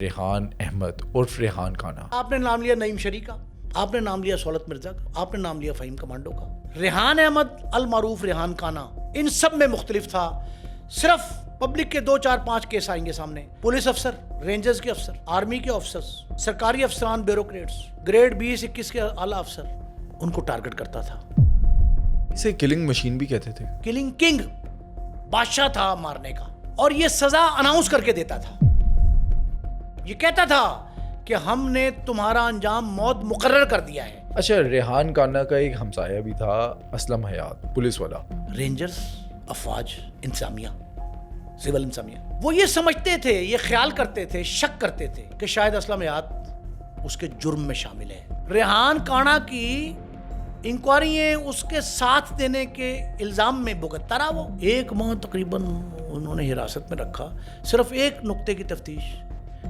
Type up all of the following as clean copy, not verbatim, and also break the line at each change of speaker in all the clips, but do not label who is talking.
ریحان احمد عرف ریحان کانا.
آپ نے نام لیا نعیم شریف کا، آپ نے نام لیا سولت مرزا کا، آپ نے نام لیا فہیم کمانڈو کا. ریحان احمد المعروف ریحان کانا ان سب میں مختلف تھا. صرف پبلک کے 2 4 5 کیس آئیں گے سامنے. پولیس افسر، رینجرز کے افسر، آرمی کے افسرز، سرکاری افسران، بیوروکریٹس، گریڈ 20 21 کے اعلیٰ افسر، ان کو ٹارگٹ کرتا تھا.
اسے کلنگ مشین بھی کہتے تھے.
کلنگ کنگ، بادشاہ تھا مارنے کا. اور یہ سزا اناؤنس کر کے دیتا تھا. یہ کہتا تھا کہ ہم نے تمہارا انجام موت مقرر کر دیا ہے.
اچھا، ریحان کانا کا ایک ہمسایہ بھی تھا، اسلم حیات، پولیس والا.
رینجرز، افواج، انتظامیہ، سول انتظامیہ، وہ یہ سمجھتے تھے، یہ خیال کرتے تھے، شک کرتے تھے کہ شاید اسلم حیات اس کے جرم میں شامل ہے. ریحان کانا کی انکوائری اس کے ساتھ دینے کے الزام میں بھگتتا رہا. وہ 1 ماہ تقریباً انہوں نے حراست میں رکھا، صرف ایک نقطے کی تفتیش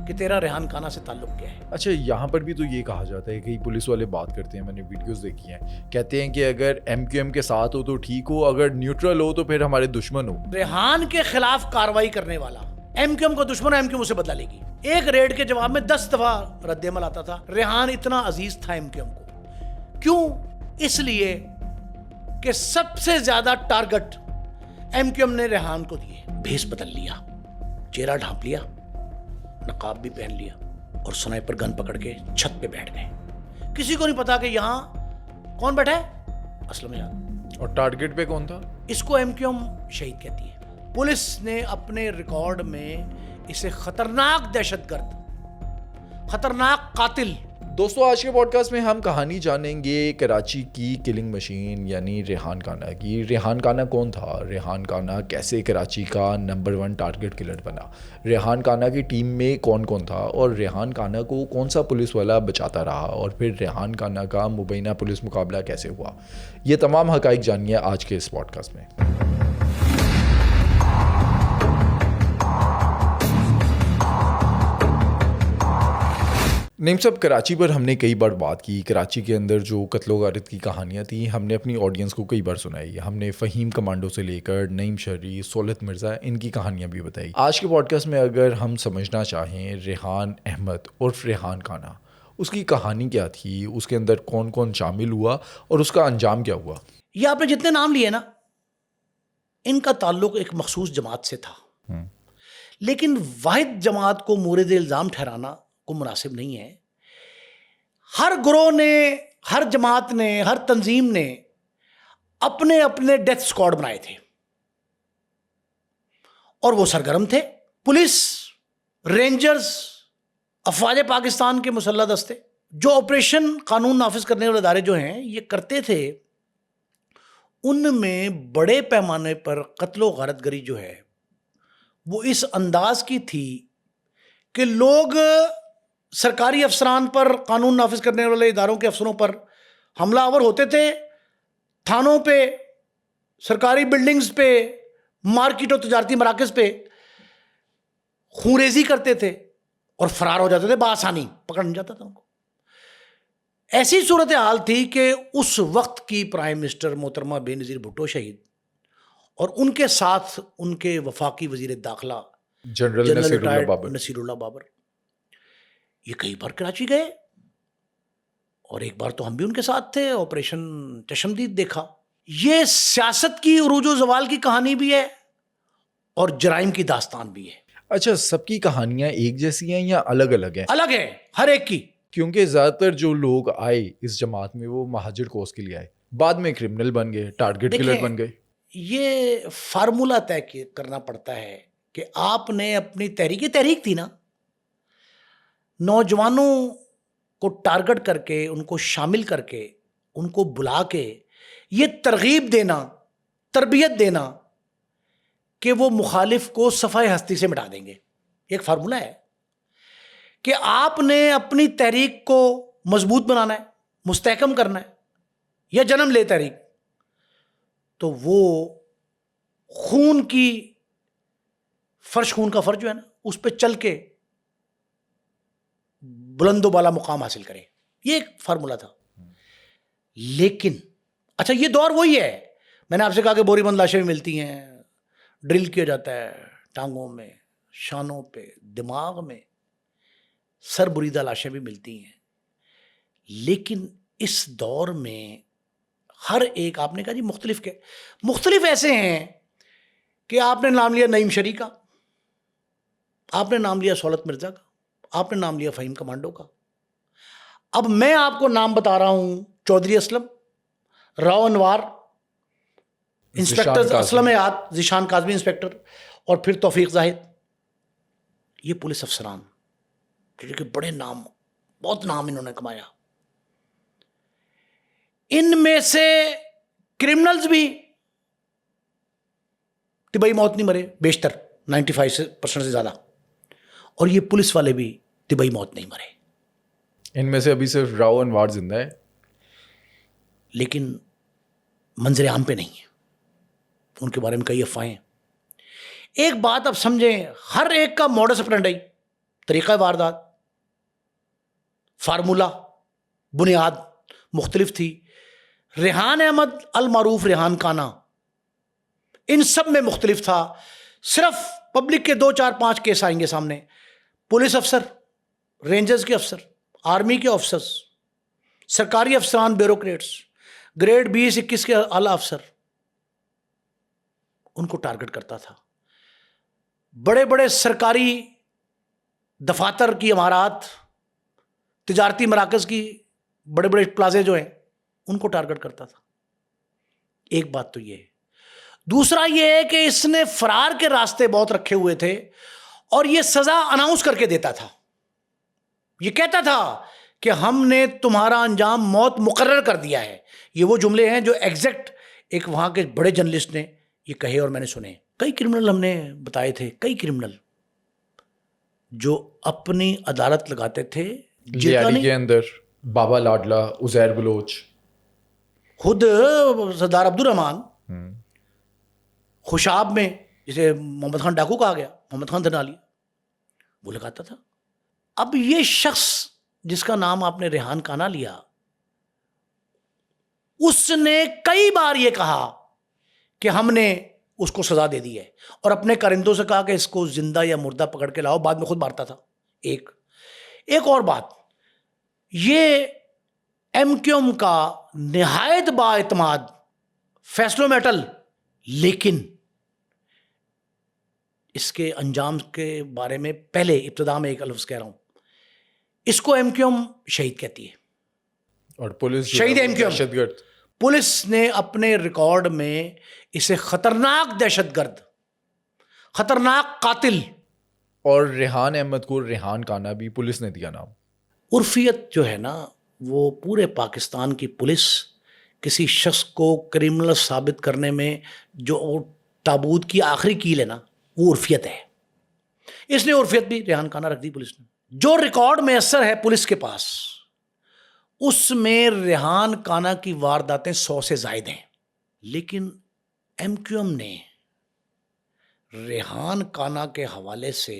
کہ تیرا ریحان کانا سے تعلق کیا ہے.
اچھا، یہاں پر بھی تو یہ کہا جاتا ہے کہ پولیس والے بات کرتے ہیں، میں نے ویڈیوز دیکھی ہیں، کہتے ہیں کہ اگر ایم کیو ایم کے ساتھ ہو تو ٹھیک ہو، اگر نیوٹرل ہو تو پھر ہمارے دشمن ہو.
ریحان کے خلاف کارروائی کرنے والا ایم کیو ایم کو دشمن، ایم کیو ایم اسے بدلا لے گی. ایک ریڈ کے جواب میں 10 دفعہ رد عمل آتا تھا. ریحان اتنا عزیز تھا ایم کیو ایم کو. کیوں؟ اس لیے کہ سب سے زیادہ ٹارگٹ ایم کیو ایم نے ریحان کو دیے. بھیس بدل لیا، چہرہ ڈھانپ لیا، نقاب بھی پہن لیا اور سنائپر گن پکڑ کے چھت پہ بیٹھ گئے. کسی کو نہیں پتا کہ یہاں کون بیٹھا ہے، اسلم حیات.
اور ٹارگٹ پہ کون تھا؟
اس کو ایم کیو ایم شہید کہتی ہے. پولیس نے اپنے ریکارڈ میں اسے خطرناک دہشت گرد، خطرناک قاتل.
دوستو، آج کے پوڈ کاسٹ میں ہم کہانی جانیں گے کراچی کی کلنگ مشین یعنی ریحان کانا کی. ریحان کانا کون تھا؟ ریحان کانا کیسے کراچی کا نمبر 1 ٹارگٹ کلر بنا؟ ریحان کانا کی ٹیم میں کون کون تھا؟ اور ریحان کانا کو کون سا پولیس والا بچاتا رہا؟ اور پھر ریحان کانا کا مبینہ پولیس مقابلہ کیسے ہوا؟ یہ تمام حقائق جانیے آج کے اس پوڈ کاسٹ میں. نیم صاحب، کراچی پر ہم نے کئی بار بات کی. کراچی کے اندر جو قتل و غارت کی کہانیاں تھیں ہم نے اپنی آڈینس کو کئی بار سنائی. ہم نے فہیم کمانڈو سے لے کر نعیم شریف، سولت مرزا، ان کی کہانیاں بھی بتائی. آج کے پوڈ کاسٹ میں اگر ہم سمجھنا چاہیں ریحان احمد عرف ریحان کانا، اس کی کہانی کیا تھی، اس کے اندر کون کون شامل ہوا اور اس کا انجام کیا ہوا.
یہ آپ نے جتنے نام لیے نا، ان کا تعلق ایک مخصوص جماعت سے تھا. لیکن واحد جماعت کو مورد الزام ٹھہرانا کو مناسب نہیں ہے. ہر گروہ نے، ہر جماعت نے، ہر تنظیم نے اپنے اپنے ڈیتھ اسکواڈ بنائے تھے اور وہ سرگرم تھے. پولیس، رینجرز، افواج پاکستان کے مسلح دستے، جو آپریشن قانون نافذ کرنے والے ادارے جو ہیں یہ کرتے تھے، ان میں بڑے پیمانے پر قتل و غارت گری جو ہے وہ اس انداز کی تھی کہ لوگ سرکاری افسران پر، قانون نافذ کرنے والے اداروں کے افسروں پر حملہ آور ہوتے تھے. تھانوں پہ، سرکاری بلڈنگز پہ، مارکیٹ اور تجارتی مراکز پہ خونریزی کرتے تھے اور فرار ہو جاتے تھے بآسانی، پکڑ نہیں جاتا تھا ان کو. ایسی صورتحال تھی کہ اس وقت کی پرائم منسٹر محترمہ بے نظیر بھٹو شہید اور ان کے ساتھ ان کے وفاقی وزیر داخلہ
جنرل
نصیر اللہ بابر یہ کئی بار کراچی گئے اور ایک بار تو ہم بھی ان کے ساتھ تھے. آپریشن چشمدید دیکھا. یہ سیاست کی عروج و زوال کی کہانی بھی ہے اور جرائم کی داستان بھی ہے.
اچھا، سب کی کہانیاں ایک جیسی ہیں یا الگ الگ ہیں؟
الگ ہے ہر ایک کی.
کیونکہ زیادہ تر جو لوگ آئے اس جماعت میں وہ مہاجر کوس کے لیے آئے، بعد میں کرمنل بن گئے، ٹارگٹ کلر بن گئے.
یہ فارمولا طے کرنا پڑتا ہے کہ آپ نے اپنی تحریک تھی نا، نوجوانوں کو ٹارگٹ کر کے، ان کو شامل کر کے، ان کو بلا کے یہ ترغیب دینا، تربیت دینا کہ وہ مخالف کو صفحہ ہستی سے مٹا دیں گے. ایک فارمولا ہے کہ آپ نے اپنی تحریک کو مضبوط بنانا ہے، مستحکم کرنا ہے یا جنم لے تحریک، تو وہ خون کی فرش، خون کا فرش جو ہے نا، اس پہ چل کے بلند و بالا مقام حاصل کرے. یہ ایک فارمولا تھا. لیکن اچھا، یہ دور وہی ہے. میں نے آپ سے کہا کہ بوری بند لاشیں بھی ملتی ہیں، ڈرل کیا جاتا ہے ٹانگوں میں، شانوں پہ، دماغ میں. سر بریدہ لاشیں بھی ملتی ہیں. لیکن اس دور میں ہر ایک, آپ نے کہا جی مختلف ایسے ہیں کہ آپ نے نام لیا نعیم شریح کا, آپ نے نام لیا سہولت مرزا کا, آپ نے نام لیا فہیم کمانڈو کا. اب میں آپ کو نام بتا رہا ہوں چودھری اسلم, راؤ انوار, انسپیکٹر اسلم یاد, ذیشان کاظمی انسپیکٹر, اور پھر توفیق زاہد. یہ پولیس افسران جو کہ بڑے نام, بہت نام انہوں نے کمایا. ان میں سے کرمنلز بھی طبی موت نہیں مرے, بیشتر 95% سے زیادہ, اور یہ پولیس والے بھی طبی موت نہیں مرے.
ان میں سے ابھی صرف راؤ انوار زندہ ہے,
لیکن منظر عام پہ نہیں ہے, ان کے بارے میں کئی افواہیں. ایک بات اب سمجھیں, ہر ایک کا موڈس اپرینڈی, طریقہ واردات, فارمولہ, بنیاد مختلف تھی. ریحان احمد المعروف ریحان کانا ان سب میں مختلف تھا. صرف پبلک کے 2 4 5 کیس آئیں گے سامنے. پولیس افسر, رینجرز کے افسر, آرمی کے افسرز, سرکاری افسران, بیوروکریٹس, گریڈ 20 21 کے اعلیٰ افسر, ان کو ٹارگٹ کرتا تھا. بڑے بڑے سرکاری دفاتر کی عمارات, تجارتی مراکز کی بڑے بڑے پلازے جو ہیں, ان کو ٹارگٹ کرتا تھا. ایک بات تو یہ ہے. دوسرا یہ ہے کہ اس نے فرار کے راستے بہت رکھے ہوئے تھے, اور یہ سزا اناؤنس کر کے دیتا تھا. یہ کہتا تھا کہ ہم نے تمہارا انجام موت مقرر کر دیا ہے. یہ وہ جملے ہیں جو ایگزیکٹ ایک وہاں کے بڑے جرنلسٹ نے یہ کہے اور میں نے سنے. کئی کرمنل ہم نے بتائے تھے, کئی کرمنل جو اپنی عدالت لگاتے تھے.
لیاری کے اندر بابا لاڈلا, عزیر بلوچ,
خود سردار عبد الرحمان, خوشاب میں جسے محمد خان ڈاکو کہا گیا, محمد خان دھنالی, وہ لگاتا تھا. اب یہ شخص جس کا نام آپ نے ریحان کانا لیا, اس نے کئی بار یہ کہا کہ ہم نے اس کو سزا دے دی ہے, اور اپنے کارندوں سے کہا کہ اس کو زندہ یا مردہ پکڑ کے لاؤ. بعد میں خود مارتا تھا. ایک اور بات, یہ ایم کیو ایم کا نہایت با اعتماد فیصلوں میں اٹل, لیکن اس کے انجام کے بارے میں پہلے ابتدا میں ایک لفظ کہہ رہا ہوں, اس کو ایم کیو ایم شہید کہتی ہے,
اور پولیس
شہید ایم کیو ایم. پولیس نے اپنے ریکارڈ میں اسے خطرناک دہشت گرد, خطرناک قاتل,
اور ریحان احمد کو ریحان کانا بھی پولیس نے دیا نام.
عرفیت جو ہے نا, وہ پورے پاکستان کی پولیس کسی شخص کو کرمنل ثابت کرنے میں جو تابوت کی آخری کیل ہے نا, وہ عرفیت ہے. اس نے عرفیت بھی ریحان کانا رکھ دی پولیس نے. جو ریکارڈ میسر ہے پولیس کے پاس, اس میں ریحان کانا کی وارداتیں 100 سے زائد ہیں. لیکن ایم کیو ایم نے ریحان کانا کے حوالے سے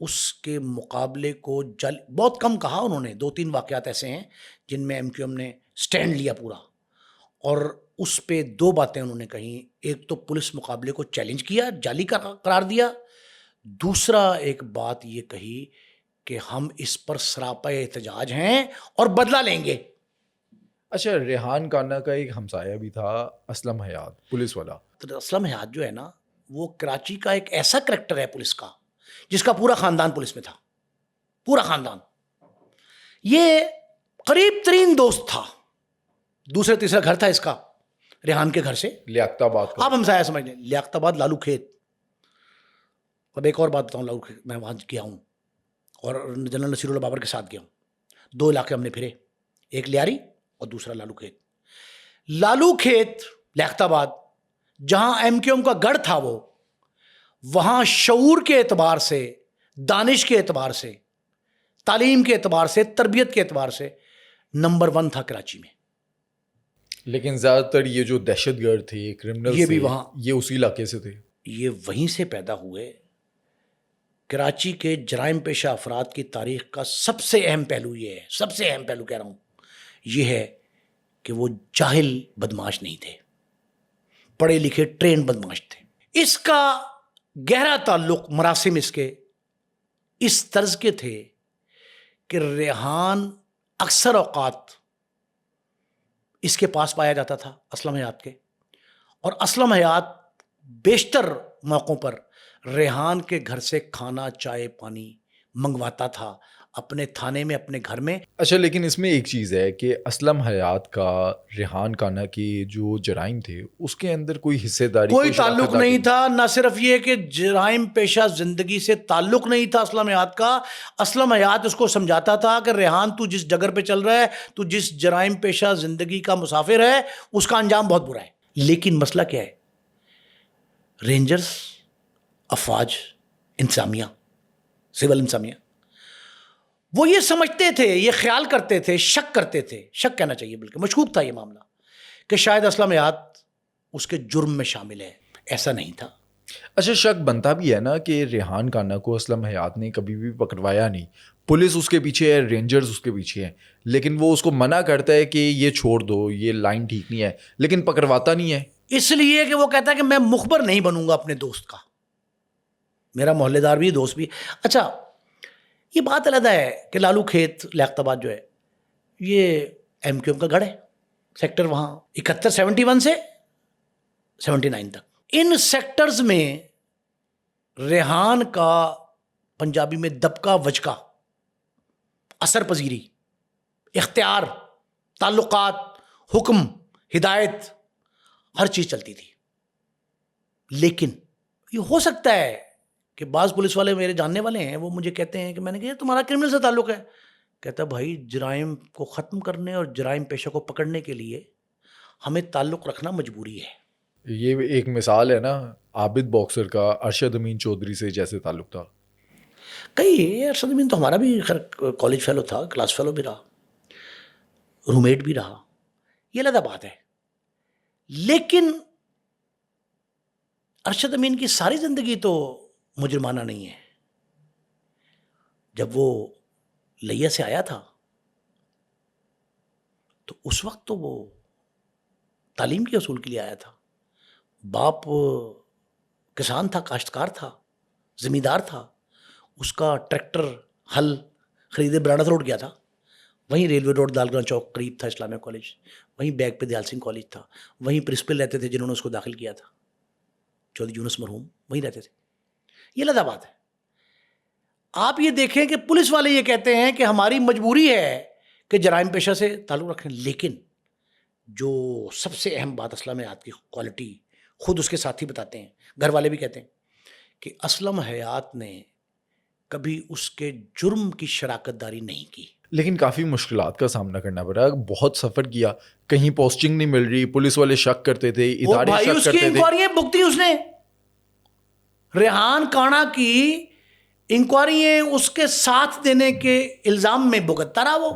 اس کے مقابلے کو بہت کم کہا. انہوں نے 2-3 واقعات ایسے ہیں جن میں ایم کیو ایم نے سٹینڈ لیا پورا, اور اس پہ 2 باتیں انہوں نے کہیں. ایک تو پولیس مقابلے کو چیلنج کیا, جعلی کا قرار دیا. دوسرا ایک بات یہ کہی کہ ہم اس پر سراپا احتجاج ہیں اور بدلہ لیں گے.
اچھا, ریحان کانا کا ایک ہمسایہ بھی تھا, اسلم حیات, پولیس والا.
تو اسلم حیات جو ہے نا, وہ کراچی کا ایک ایسا کریکٹر ہے پولیس کا, جس کا پورا خاندان پولیس میں تھا, پورا خاندان. یہ قریب ترین دوست تھا. دوسرے تیسرا گھر تھا اس کا ریحان کے گھر سے,
لیاقت آباد کا.
آپ ہمسایہ سمجھ لیں, لیاقت آباد, لالو کھیت. اب ایک اور بات بتاؤں, لالو کھیت میں وہاں گیا ہوں اور جنرل نصیر اللہ بابر کے ساتھ گیا ہوں. 2 علاقے ہم نے پھرے, ایک لیاری اور دوسرا لالو کھیت. لالو کھیت, لیاقت آباد, جہاں ایم کیو ایم کا گڑھ تھا, وہ وہاں شعور کے اعتبار سے, دانش کے اعتبار سے, تعلیم کے اعتبار سے, تربیت کے اعتبار سے نمبر 1 تھا کراچی میں.
لیکن زیادہ تر یہ جو دہشت گرد تھے, کرمنل,
یہ بھی وہاں,
یہ اسی علاقے سے تھے.
یہ وہیں سے پیدا ہوئے. کراچی کے جرائم پیشہ افراد کی تاریخ کا سب سے اہم پہلو یہ ہے, سب سے اہم پہلو کہہ رہا ہوں, یہ ہے کہ وہ جاہل بدماش نہیں تھے, پڑھے لکھے ٹرینڈ بدماش تھے. اس کا گہرا تعلق مراسم اس کے اس طرز کے تھے کہ ریحان اکثر اوقات اس کے پاس پایا جاتا تھا اسلم حیات کے, اور اسلم حیات بیشتر موقعوں پر ریحان کے گھر سے کھانا چائے پانی منگواتا تھا اپنے تھانے میں, اپنے گھر میں.
اچھا, لیکن اس میں ایک چیز ہے کہ اسلم حیات کا ریحان کانا کے جو جرائم تھے اس کے اندر کوئی حصے داری,
کوئی تعلق نہیں تھا. نہ صرف یہ کہ جرائم پیشہ زندگی سے تعلق نہیں تھا اسلم حیات کا, اسلم حیات اس کو سمجھاتا تھا کہ ریحان تو جس ڈگر پہ چل رہا ہے, تو جس جرائم پیشہ زندگی کا مسافر ہے, اس کا انجام بہت برا ہے. لیکن مسئلہ کیا ہے, رینجرز, افواج انتظامیہ, سول انتظامیہ, وہ یہ سمجھتے تھے, یہ خیال کرتے تھے, شک کرتے تھے, شک کہنا چاہیے بلکہ مشکوک تھا یہ معاملہ, کہ شاید اسلم حیات اس کے جرم میں شامل ہے. ایسا نہیں تھا.
اچھا, شک بنتا بھی ہے نا کہ ریحان کانا کو اسلم حیات نے کبھی بھی پکڑوایا نہیں, پولیس اس کے پیچھے ہے, رینجرز اس کے پیچھے ہیں, لیکن وہ اس کو منع کرتا ہے کہ یہ چھوڑ دو, یہ لائن ٹھیک نہیں ہے, لیکن پکڑواتا نہیں ہے.
اس لیے کہ وہ کہتا ہے کہ میں مخبر نہیں بنوں گا اپنے دوست کا, میرا محلے دار بھی, دوست بھی. اچھا, یہ بات علیحدہ ہے کہ لالو کھیت لیاقت آباد جو ہے یہ ایم کیو ایم کا گڑھ ہے, سیکٹر وہاں 71 سے 79 تک. ان سیکٹرز میں ریحان کا پنجابی میں دبکا وجکا, اثر پذیری, اختیار, تعلقات, حکم, ہدایت, ہر چیز چلتی تھی. لیکن یہ ہو سکتا ہے کہ بعض پولیس والے میرے جاننے والے ہیں, وہ مجھے کہتے ہیں کہ میں نے کہا تمہارا کرمنل سے تعلق ہے. کہتا ہے بھائی جرائم کو ختم کرنے اور جرائم پیشہ کو پکڑنے کے لیے ہمیں تعلق رکھنا مجبوری ہے.
یہ ایک مثال ہے نا عابد باکسر کا ارشد امین چودھری سے جیسے تعلق تھا.
کئی ارشد امین تو ہمارا بھی خیر کالج فیلو تھا, کلاس فیلو بھی رہا, رومیٹ بھی رہا, یہ علیحدہ بات ہے. لیکن ارشد امین کی ساری زندگی تو مجرمانہ نہیں ہے. جب وہ لیا سے آیا تھا تو اس وقت تو وہ تعلیم کے اصول کے لیے آیا تھا. باپ کسان تھا, کاشتکار تھا, زمیندار تھا, اس کا ٹریکٹر ہل خریدے برانس روڈ گیا تھا, وہیں ریلوے روڈ دالگرہ چوک قریب تھا اسلامیہ کالج, وہیں بیگ پہ دیال سنگھ کالج تھا, وہیں پرنسپل رہتے تھے جنہوں نے اس کو داخل کیا تھا, چودھری یونس مرحوم وہیں رہتے تھے. یہ علیحدہ بات ہے. آپ یہ دیکھیں کہ پولیس والے یہ کہتے ہیں کہ ہماری مجبوری ہے کہ جرائم پیشہ سے تعلق رکھیں, لیکن جو سب سے اہم بات اسلم حیات کی کوالٹی خود اس کے ساتھی بتاتے ہیں, گھر والے بھی کہتے ہیں کہ اسلم حیات نے کبھی اس کے جرم کی شراکت داری نہیں کی.
لیکن کافی مشکلات کا سامنا کرنا پڑا, بہت سفر کیا, کہیں پوسٹنگ نہیں مل رہی, پولیس والے شک کرتے تھے, ادارے شک کرتے تھے.
اس کی انکوائریاں بھگتی اس نے, ریحان کانا کی انکوائریاں اس کے ساتھ دینے کے الزام میں بھگتتا رہا. وہ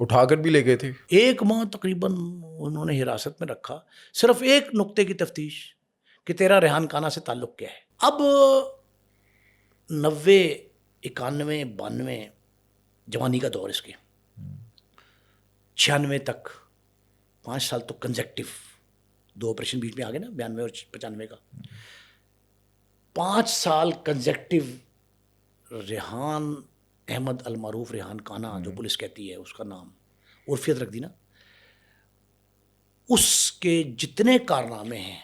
اٹھا کر بھی لے گئے تھے.
1 ماہ تقریباً انہوں نے حراست میں رکھا, صرف ایک نقطے کی تفتیش کہ تیرا ریحان کانا سے تعلق کیا ہے. اب 90 91 92 جوانی کا دور اس کے, 96 تک 5 سال تو کنزیکٹو, 2 آپریشن بیچ میں آ گئے نا, 92 اور 95 کا, 5 سال کنزیکٹو ریحان احمد المعروف ریحان کانا, جو پولیس کہتی ہے اس کا نام عرفیت رکھ دی نا, اس کے جتنے کارنامے ہیں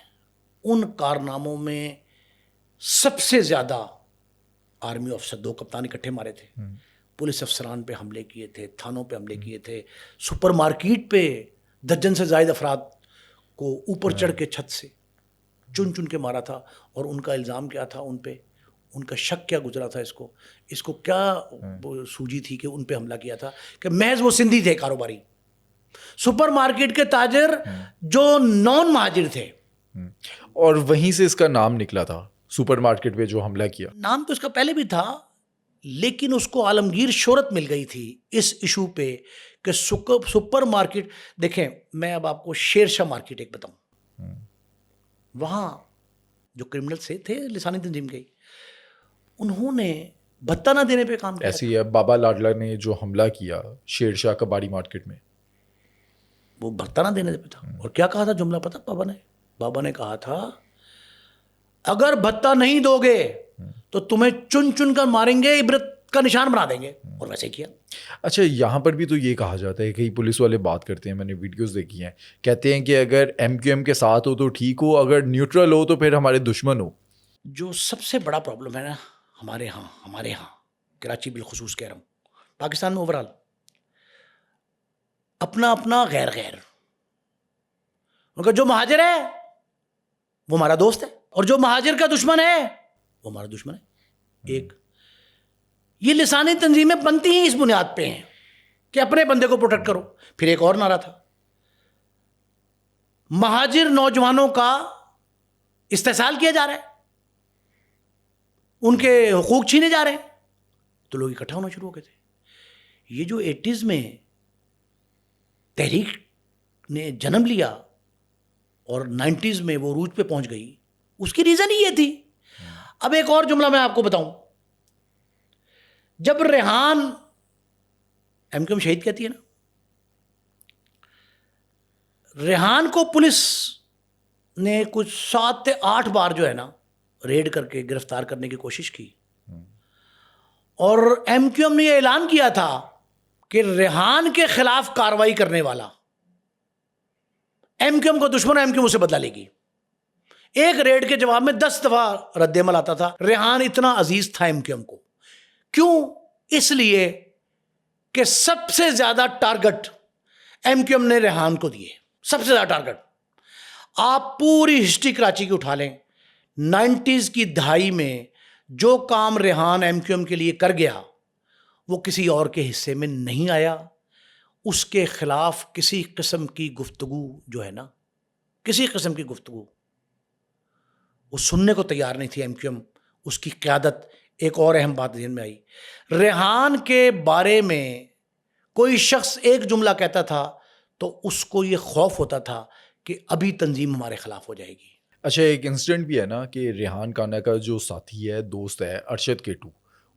ان کارناموں میں سب سے زیادہ آرمی افسر, 2 کپتان اکٹھے مارے تھے, پولیس افسران پہ حملے کیے تھے, تھانوں پہ حملے کیے تھے, سپر مارکیٹ پہ 10 سے زائد افراد کو اوپر چڑھ کے چھت سے چن چن کے مارا تھا. اور ان کا الزام کیا تھا ان پہ, ان کا شک کیا گزرا تھا, اس کو کیا سوجی تھی کہ ان پہ حملہ کیا تھا, کہ محض وہ سندھی تھے, کاروباری سپر مارکیٹ کے تاجر جو نان مہاجر تھے.
اور وہیں سے اس کا نام نکلا تھا, سپر مارکیٹ پہ جو حملہ کیا.
نام تو اس کا پہلے بھی تھا, لیکن اس کو عالمگیر شہرت مل گئی تھی اس ایشو پہ کہ سپر مارکیٹ. دیکھیں میں اب آپ کو شیر شاہ مارکیٹ ایک بتاؤں, وہاں جو کرمنل سے تھے لسانی تنظیم کے, انہوں نے بھتہ نہ دینے پہ کام کیا.
ایسی ہے بابا لاڈلا نے جو حملہ کیا شیر شاہ کباڑی مارکیٹ میں,
وہ بھتہ نہ دینے پہ تھا. اور کیا کہا تھا جملہ پتہ بابا نے کہا تھا, اگر بھتہ نہیں دو گے تو تمہیں چن چن کر ماریں گے, عبرت کا نشان بنا دیں گے. اور ویسے کیا.
اچھا یہاں پر بھی تو یہ کہا جاتا ہے کئی پولیس والے بات کرتے ہیں, میں نے ویڈیوز دیکھی ہیں, کہتے ہیں کہ اگر ایم کیو ایم کے ساتھ ہو تو ٹھیک ہو, اگر نیوٹرل ہو تو پھر ہمارے دشمن ہو.
جو سب سے بڑا پرابلم ہے نا ہمارے ہاں کراچی بالخصوص کہہ رہا ہوں, پاکستان میں اوورال اپنا غیر ان کا جو مہاجر ہے وہ ہمارا دوست ہے, اور جو مہاجر کا دشمن ہے وہ ہمارا دشمن ہے. ایک یہ لسانی تنظیمیں بنتی ہیں اس بنیاد پہ ہیں کہ اپنے بندے کو پروٹیکٹ کرو. پھر ایک اور نعرہ تھا, مہاجر نوجوانوں کا استحصال کیا جا رہا ہے, ان کے حقوق چھینے جا رہے ہیں, تو لوگ اکٹھا ہونا شروع ہو گئے تھے. یہ جو 80s میں تحریک نے جنم لیا اور 90s میں وہ عروج پہ پہنچ گئی, اس کی ریزن ہی یہ تھی. اب ایک اور جملہ میں آپ کو بتاؤں, جب ریحان ایم کیو ایم شہید کہتی ہے نا, ریحان کو پولیس نے کچھ 7 سے 8 بار جو ہے نا ریڈ کر کے گرفتار کرنے کی کوشش کی, اور ایم کیو ایم نے یہ اعلان کیا تھا کہ ریحان کے خلاف کارروائی کرنے والا ایم کیو ایم کو دشمن, ایم کیو ایم سے بدلہ لے گی. ایک ریڈ کے جواب میں 10 دفعہ رد عمل آتا تھا. ریحان اتنا عزیز تھا ایم کیو ایم کو, کیوں؟ اس لیے کہ سب سے زیادہ ٹارگٹ ایم کیو ایم نے ریحان کو دیے, سب سے زیادہ ٹارگٹ. آپ پوری ہسٹری کراچی کی اٹھا لیں, 90s کی دہائی میں جو کام ریحان ایم کیو ایم کے لیے کر گیا وہ کسی اور کے حصے میں نہیں آیا. اس کے خلاف کسی قسم کی گفتگو جو ہے نا, کسی قسم کی گفتگو وہ سننے کو تیار نہیں تھی ایم کیو ایم, اس کی قیادت. ایک اور اہم بات ذہن میں آئی, ریحان کے بارے میں کوئی شخص ایک جملہ کہتا تھا تو اس کو یہ خوف ہوتا تھا کہ ابھی تنظیم ہمارے خلاف ہو جائے گی.
اچھا ایک انسیڈنٹ بھی ہے نا کہ ریحان کانا کا جو ساتھی ہے, دوست ہے, ارشد کیٹو,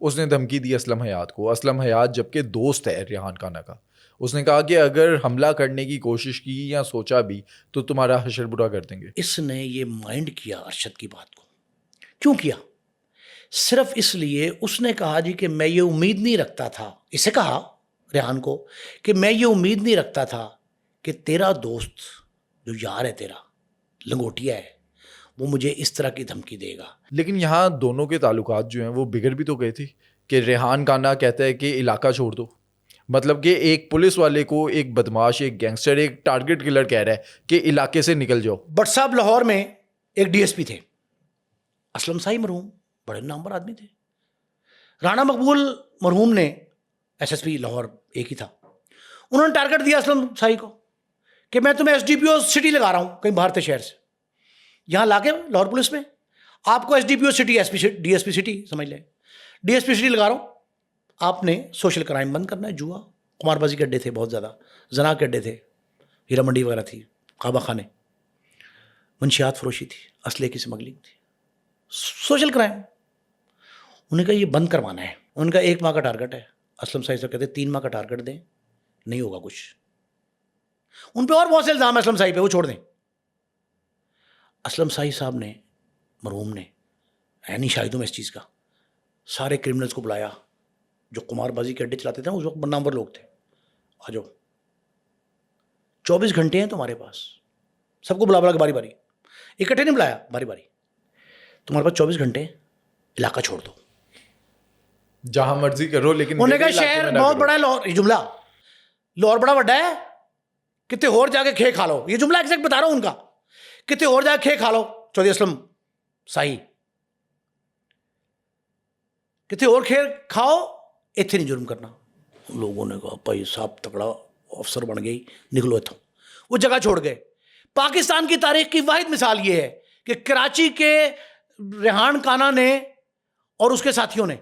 اس نے دھمکی دی اسلم حیات کو. اسلم حیات جبکہ دوست ہے ریحان کانا کا, اس نے کہا کہ اگر حملہ کرنے کی کوشش کی یا سوچا بھی تو تمہارا حشر برا کر دیں گے.
اس نے یہ مائنڈ کیا ارشد کی بات کو. کیوں کیا؟ صرف اس لیے اس نے کہا جی کہ میں یہ امید نہیں رکھتا تھا, اسے کہا ریحان کو کہ میں یہ امید نہیں رکھتا تھا کہ تیرا دوست جو یار ہے, تیرا لنگوٹیا ہے, وہ مجھے اس طرح کی دھمکی دے گا.
لیکن یہاں دونوں کے تعلقات جو ہیں وہ بگڑ بھی تو گئے تھے کہ ریحان کانا کہتا ہے کہ علاقہ چھوڑ دو. مطلب کہ ایک پولیس والے کو ایک بدماش, ایک گینگسٹر, ایک ٹارگٹ کلر کہہ رہا ہے کہ علاقے سے نکل جاؤ.
بٹ صاحب لاہور میں ایک ڈی ایس پی تھے, اسلم سائی مرحوم, بڑے نامور آدمی تھے. رانا مقبول مرحوم نے, ایس ایس پی لاہور ایک ہی تھا, انہوں نے ٹارگٹ دیا اسلم سائی کو کہ میں تمہیں S D P O city لگا رہا ہوں کہیں باہر تھے شہر سے, یہاں لا کے لاہور پولیس میں آپ کو S D P O city, D S P city سمجھ لیں, ڈی ایس پی سٹی لگا رہا ہوں. آپ نے سوشل کرائم بند کرنا ہے, جوا, قمار بازی کے اڈے تھے بہت زیادہ, زنا کے اڈے تھے, ہیرا منڈی وغیرہ تھی, کعبہ خانے, منشیات فروشی تھی, اسلحے کی سمگلنگ تھی, سوشل کرائم. انہوں نے کہا یہ بند کروانا ہے. ان کا 1 ماہ کا ٹارگٹ ہے. اسلم سائی صاحب کہتے 3 ماہ کا ٹارگٹ دیں, نہیں ہوگا کچھ. ان پہ اور بہت سے الزام ہے اسلم سائی پہ, وہ چھوڑ دیں. اسلم سائی صاحب نے, مرحوم نے, یعنی شاہدوں میں اس چیز کا, سارے کرمنلز کو بلایا جو قمار بازی کے اڈے چلاتے تھے, اس وقت نامور لوگ تھے, آ جاؤ 24 گھنٹے ہیں تمہارے پاس. سب کو بلا بلا کے باری باری, اکٹھے نہیں بلایا, باری باری, تمہارے پاس 24 گھنٹے, علاقہ چھوڑ دو,
جہاں مرضی کرو, لیکن
انہوں نے کہا شہر بہت بڑا ہے لاہور. یہ جملہ لاہور بڑا بڑا ہے, کتے اور جا کے کھے کھا لو. یہ جملہ ایگزیکٹ بتا رہا ہوں ان کا, کتے اور جا کے کھے کھا لو. چودھری اسلم سائی, کتے اور کھے کھاؤ, اتنے نہیں جرم کرنا. لوگوں نے کہا بھائی صاحب تکڑا افسر بن گئی, نکلو اتوں. وہ جگہ چھوڑ گئے. پاکستان کی تاریخ کی واحد مثال یہ ہے کہ کراچی کے ریحان کانا نے اور اس کے ساتھیوں نے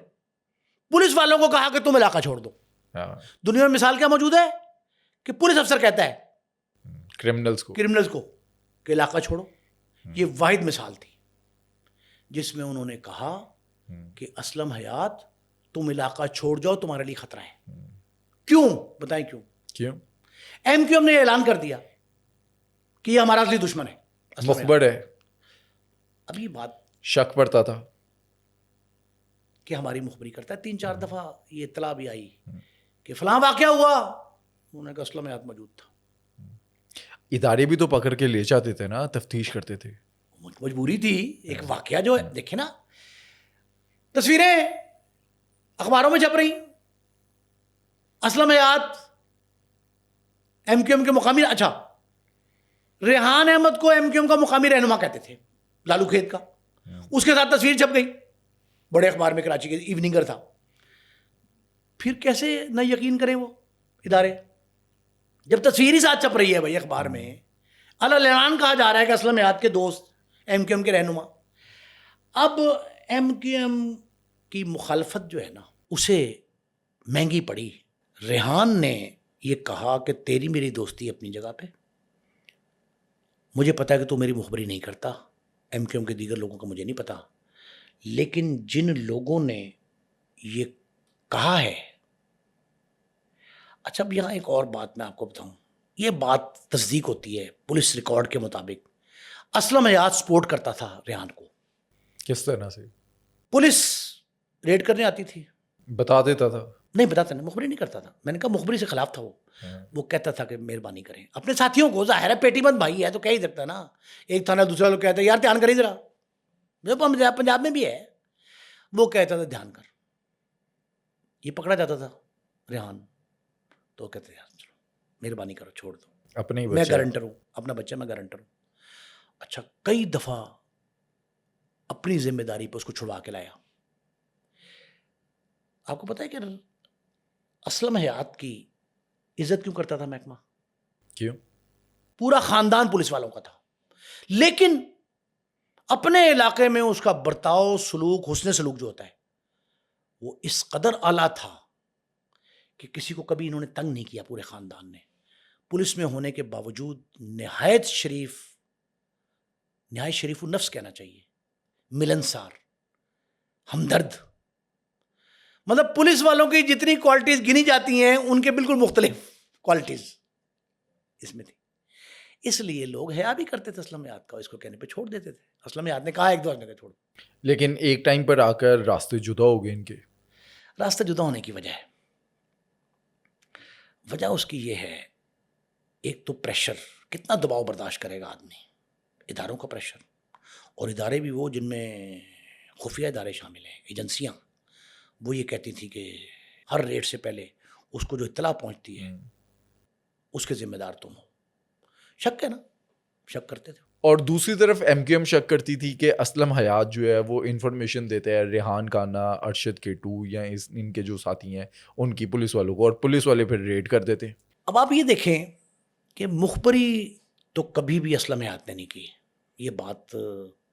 پولیس والوں کو کہا کہ تم علاقہ چھوڑ دو. دنیا میں مثال کیا موجود ہے کہ پولیس افسر کہتا ہے کرمنلز کو کہ علاقہ چھوڑو. یہ واحد مثال تھی جس میں انہوں نے کہا کہ اسلم حیات تم علاقہ چھوڑ جاؤ, تمہارے لیے خطرہ ہے. کیوں بتائیں کیوں؟ ایم کیو ایم نے اعلان کر دیا کہ یہ ہمارا اصلی دشمن ہے,
مخبر ہے.
اب یہ بات
شک پڑتا تھا.
کہ ہماری مخبری کرتا ہے. 3-4 دفعہ یہ اطلاع بھی آئی کہ فلاں واقعہ ہوا, انہوں نے کہا اسلم حیات موجود تھا.
ادارے بھی تو پکڑ کے لے جاتے تھے نا, تفتیش کرتے تھے.
مجبوری تھی. ایک واقعہ جو ہے دیکھیں نا, تصویریں اخباروں میں چھپ رہی, اسلم حیات ایم کیو ایم کے مقامی, اچھا ریحان احمد کو ایم کیو ایم کا مقامی رہنما کہتے تھے, لالو کھیت کا, اس کے ساتھ تصویر چھپ گئی بڑے اخبار میں, کراچی کے ایوننگر تھا. پھر کیسے نہ یقین کریں وہ ادارے جب تصویر ہی ساتھ چھپ رہی ہے بھائی اخبار میں. اعلان کہا جا رہا ہے کہ اسلم حیات کے دوست ایم کیو ایم کے رہنما. اب ایم کیو ایم کی مخالفت جو ہے نا اسے مہنگی پڑی. ریحان نے یہ کہا کہ تیری میری دوستی اپنی جگہ پہ, مجھے پتا ہے کہ تو میری مخبری نہیں کرتا, ایم کیو ایم کے دیگر لوگوں کا مجھے نہیں پتا, لیکن جن لوگوں نے یہ کہا ہے. اچھا اب یہاں ایک اور بات میں آپ کو بتاؤں, یہ بات تصدیق ہوتی ہے پولیس ریکارڈ کے مطابق. اسلم حیات سپورٹ کرتا تھا ریحان کو.
کس طرح سے؟
پولیس ریڈ کرنے آتی تھی,
بتا دیتا تھا.
نہیں بتاتا نہیں, مخبری نہیں کرتا تھا. میں نے کہا مخبری سے خلاف تھا وہ کہتا تھا کہ مہربانی کریں اپنے ساتھیوں کو, ظاہر ہے پیٹی بند بھائی ہے تو کہہ ہی سکتا ہے نا. ایک تھانہ دوسرا لوگ کہتا ہے یار دھیان کریں ذرا, پنجاب میں بھی ہے, وہ کہتا تھا دھیان کر. یہ پکڑا جاتا تھا ریحان تو کہتے یار چلو مہربانی کرو چھوڑ دو,
اپنے
میں گارنٹر ہوں, اپنا بچہ میں گارنٹر ہوں. اچھا کئی دفعہ اپنی ذمہ داری پہ اس کو چھڑوا کے لایا. آپ کو پتا ہے کہ اسلم حیات کی عزت کیوں کرتا تھا محکمہ؟
کیوں؟
پورا خاندان پولیس والوں کا تھا, لیکن اپنے علاقے میں اس کا برتاؤ سلوک, حسن سلوک جو ہوتا ہے وہ اس قدر اعلیٰ تھا کہ کسی کو کبھی انہوں نے تنگ نہیں کیا. پورے خاندان نے پولیس میں ہونے کے باوجود نہایت شریف النفس کہنا چاہیے, ملنسار, ہمدرد. مطلب پولیس والوں کی جتنی کوالٹیز گنی جاتی ہیں ان کے بالکل مختلف کوالٹیز اس میں تھی. اس لیے لوگ حیا بھی کرتے تھے اسلم حیات کا, اس کو کہنے پہ چھوڑ دیتے تھے. اسلم حیات نے کہا ایک دو آدمی کا چھوڑ,
لیکن ایک ٹائم پر آ کر راستے جدا ہو گئے ان کے.
راستے جدا ہونے کی وجہ اس کی یہ ہے, ایک تو پریشر, کتنا دباؤ برداشت کرے گا آدمی, اداروں کا پریشر, اور ادارے بھی وہ جن میں خفیہ ادارے شامل ہیں, ایجنسیاں. وہ یہ کہتی تھی کہ ہر ریٹ سے پہلے اس کو جو اطلاع پہنچتی ہے اس کے ذمہ دار تم ہو. شک ہے نا, شک کرتے تھے.
اور دوسری طرف ایم کیو ایم شک کرتی تھی کہ اسلم حیات جو ہے وہ انفارمیشن دیتے ہیں ریحان کانا, ارشد کیٹو یا ان کے جو ساتھی ہیں ان کی پولیس والوں کو, اور پولیس والے پھر ریڈ کر دیتے.
اب آپ یہ دیکھیں کہ مخبری تو کبھی بھی اسلم حیات نے نہیں کی. یہ بات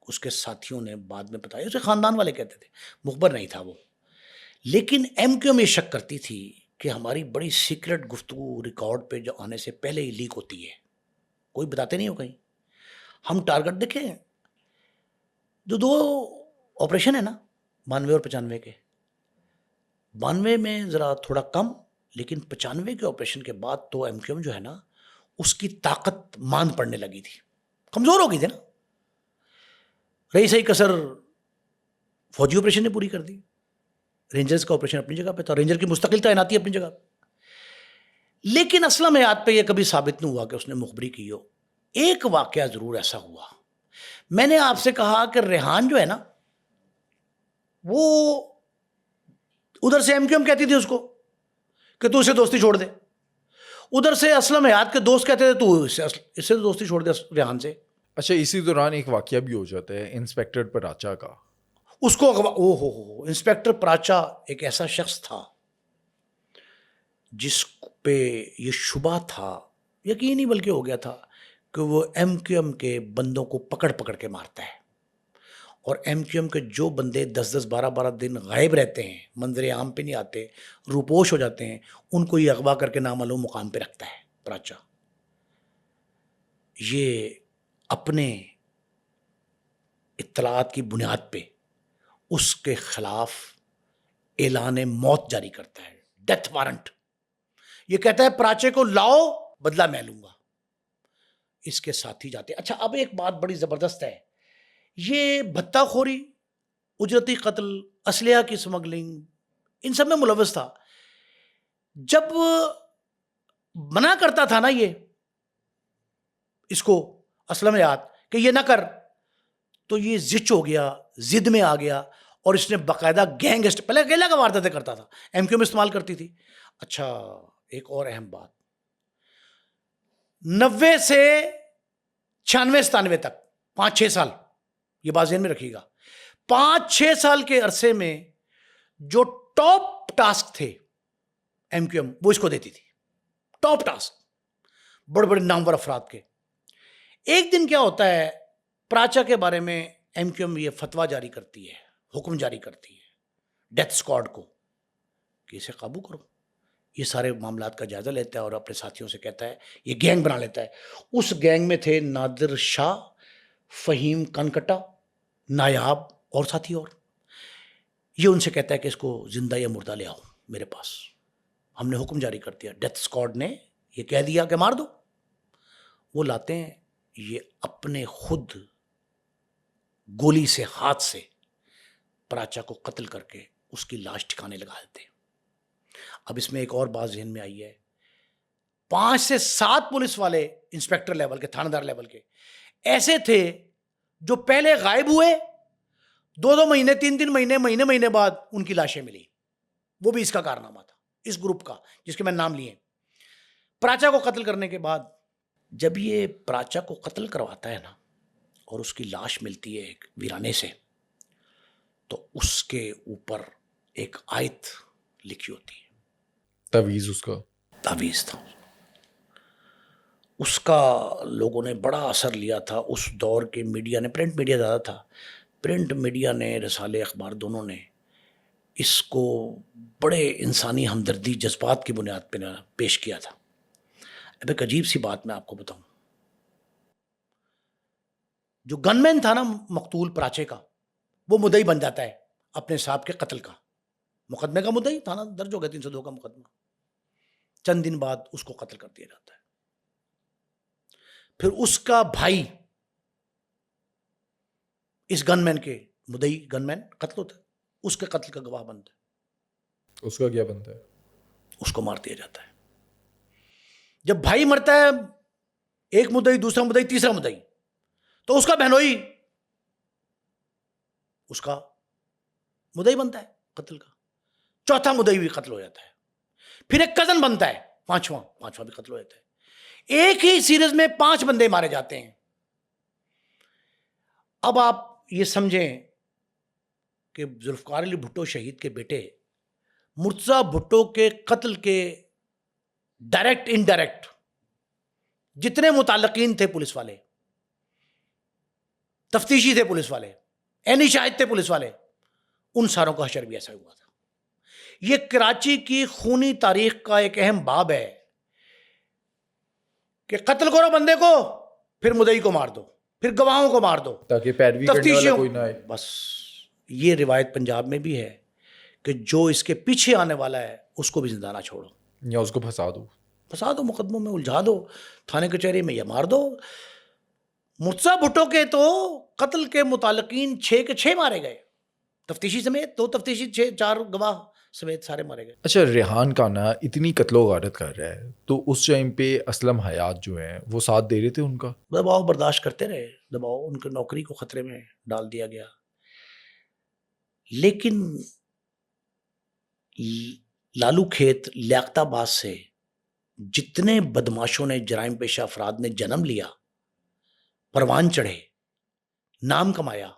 اس کے ساتھیوں نے بعد میں بتائی, اسے خاندان والے کہتے تھے, مخبر نہیں تھا وہ. لیکن ایم کیو ایم یہ شک کرتی تھی کہ ہماری بڑی سیکرٹ گفتگو ریکارڈ پہ جو آنے سے پہلے ہی لیک ہوتی ہے, کوئی بتاتے نہیں ہو کہیں. ہم ٹارگٹ دیکھیں, جو 2 آپریشن ہے نا 92 اور 95 کے, 92 میں ذرا تھوڑا کم, لیکن 95 کے آپریشن کے بعد تو ایم کیو ایم جو ہے نا اس کی طاقت ماند پڑنے لگی تھی, کمزور ہو گئی تھی نا. رہی صحیح کسر فوجی آپریشن نے پوری کر دی, رینجرز کا آپریشن اپنی جگہ پہ تھا, رینجر کی مستقل تعیناتی اپنی جگہ پہ. لیکن اسلم حیات پہ یہ کبھی ثابت نہیں ہوا کہ اس نے مخبری کی ہو. ایک واقعہ ضرور ایسا ہوا, میں نے آپ سے کہا کہ ریحان جو ہے نا وہ ادھر سے ایم کیو ایم کہتی تھی اس کو کہ تو اسے دوستی چھوڑ دے, ادھر سے اسلم حیات کے دوست کہتے تھے تو اس سے دوستی چھوڑ دے ریحان سے.
اچھا, اسی دوران ایک واقعہ بھی ہو جاتا ہے انسپیکٹر پراچا کا.
اس کو انسپیکٹر پراچا ایک ایسا شخص تھا جس پہ یہ شبہ تھا, یقین ہی بلکہ ہو گیا تھا کہ وہ ایم کیو ایم کے بندوں کو پکڑ پکڑ کے مارتا ہے, اور ایم کیو ایم کے جو بندے 10-10 12-12 دن غائب رہتے ہیں, منظر عام پہ نہیں آتے, روپوش ہو جاتے ہیں, ان کو یہ اغوا کر کے نامعلوم مقام پہ رکھتا ہے پراچا. یہ اپنے اطلاعات کی بنیاد پہ اس کے خلاف اعلان موت جاری کرتا ہے, ڈیتھ وارنٹ. یہ کہتا ہے پراچے کو لاؤ, بدلہ میں لوں گا. اس کے ساتھی جاتے. اچھا اب ایک بات بڑی زبردست ہے, یہ بھتہ خوری اجرتی قتل، اسلحہ کی سمگلنگ، ان سب میں ملوث تھا. جب منع کرتا تھا نا یہ اس کو اسلم یاد کہ یہ نہ کر، تو یہ زچ ہو گیا، زد میں آ گیا، اور اس نے باقاعدہ گینگسٹ، پہلے اکیلا کا وارداتیں کرتا تھا، ایم کیو میں استعمال کرتی تھی. اچھا ایک اور اہم بات، 90 سے 96-97 تک 5-6 سال، یہ بات ذہن میں رکھیے گا، 5-6 سال کے عرصے میں جو ٹاپ ٹاسک تھے ایم کیو ایم وہ اس کو دیتی تھی، ٹاپ ٹاسک بڑے بڑے نامور افراد کے. ایک دن کیا ہوتا ہے، پراچا کے بارے میں ایم کیو ایم یہ فتویٰ جاری کرتی ہے، حکم جاری کرتی ہے ڈیتھ اسکواڈ کو کہ اسے قابو کرو. یہ سارے معاملات کا جائزہ لیتا ہے اور اپنے ساتھیوں سے کہتا ہے، یہ گینگ بنا لیتا ہے. اس گینگ میں تھے نادر شاہ، فہیم کنکٹا، نایاب اور ساتھی اور. یہ ان سے کہتا ہے کہ اس کو زندہ یا مردہ لے آؤ میرے پاس. ہم نے حکم جاری کر دیا، ڈیتھ اسکواڈ نے یہ کہہ دیا کہ مار دو. وہ لاتے ہیں، یہ اپنے خود گولی سے، ہاتھ سے پراچا کو قتل کر کے اس کی لاش ٹھکانے لگا دیتے ہیں. اب اس میں ایک اور بات ذہن میں آئی ہے، 5 سے 7 پولیس والے انسپیکٹر لیول کے، تھانہ دار لیول کے ایسے تھے جو پہلے غائب ہوئے، 2 مہینے، 3 مہینے بعد ان کی لاشیں ملی. وہ بھی اس کا کارنامہ تھا، اس گروپ کا جس کے میں نام لیے. پراچا کو قتل کرنے کے بعد جب یہ پراچا کو قتل کرواتا ہے نا اور اس کی لاش ملتی ہے ایک ویرانے سے، تو اس کے اوپر ایک آیت لکھی ہوتی ہے،
تعویذ، اس کا
تعویذ تھا. اس کا لوگوں نے بڑا اثر لیا تھا. اس دور کے میڈیا نے، پرنٹ میڈیا زیادہ تھا، پرنٹ میڈیا نے، رسالے اخبار دونوں نے اس کو بڑے انسانی ہمدردی جذبات کی بنیاد پہ پیش کیا تھا. اب ایک عجیب سی بات میں آپ کو بتاؤں، جو گن مین تھا نا مقتول پراچے کا، وہ مدعی بن جاتا ہے اپنے صاحب کے قتل کا، مقدمے کا مدعی، تھانہ درج ہو گیا 302 کا مقدمہ. چند دن بعد اس کو قتل کر دیا جاتا ہے. پھر اس کا بھائی اس گن مین کے، مدعی گن مین قتل ہوتا ہے، اس کے قتل کا گواہ بنتا ہے.
اس کا کیا بنتا ہے؟
اس کو مار دیا جاتا ہے. جب بھائی مرتا ہے، ایک مدعی، دوسرا مدعی، تیسرا مدعی، تو اس کا بہنوئی اس کا مدعی بنتا ہے قتل کا. چوتھا مدعی بھی قتل ہو جاتا ہے. پھر ایک کزن بنتا ہے، پانچواں بھی قتل ہو جاتا ہے. ایک ہی سیریز میں 5 بندے مارے جاتے ہیں. اب آپ یہ سمجھیں کہ ذوالفقار علی بھٹو شہید کے بیٹے مرتضیٰ بھٹو کے قتل کے ڈائریکٹ انڈائریکٹ جتنے متعلقین تھے، پولیس والے، تفتیشی تھے پولیس والے، عینی شاہد تھے پولیس والے، ان ساروں کا حشر بھی ایسا ہوا تھا. یہ کراچی کی خونی تاریخ کا ایک اہم باب ہے کہ قتل کرو بندے کو، پھر مدعی کو مار دو، پھر گواہوں کو مار دو،
تاکہ پیروی کرنے والا کوئی نہ آئے.
بس یہ روایت پنجاب میں بھی ہے کہ جو اس کے پیچھے آنے والا ہے اس کو بھی زندہ نہ چھوڑو،
یا اس کو پھنسا دو،
مقدموں میں الجھا دو، تھانے کچہری میں یا مار دو. مرتضیٰ بھٹو کے تو قتل کے متعلقین 6 کے 6 مارے گئے، تفتیشی سمیت، 2 تفتیشی، 4 گواہ سمیت سارے مارے گئے.
اچھا، ریحان کانا اتنی قتل و غارت کر رہا ہے تو اس ٹائم پہ اسلم حیات جو ہیں وہ ساتھ دے رہے تھے ان کا؟
دباؤ برداشت کرتے رہے، دباؤ، ان کی نوکری کو خطرے میں ڈال دیا گیا. لیکن لالو کھیت، لیاقت آباد سے جتنے بدماشوں نے، جرائم پیشہ افراد نے جنم لیا، پروان چڑھے، نام کمایا،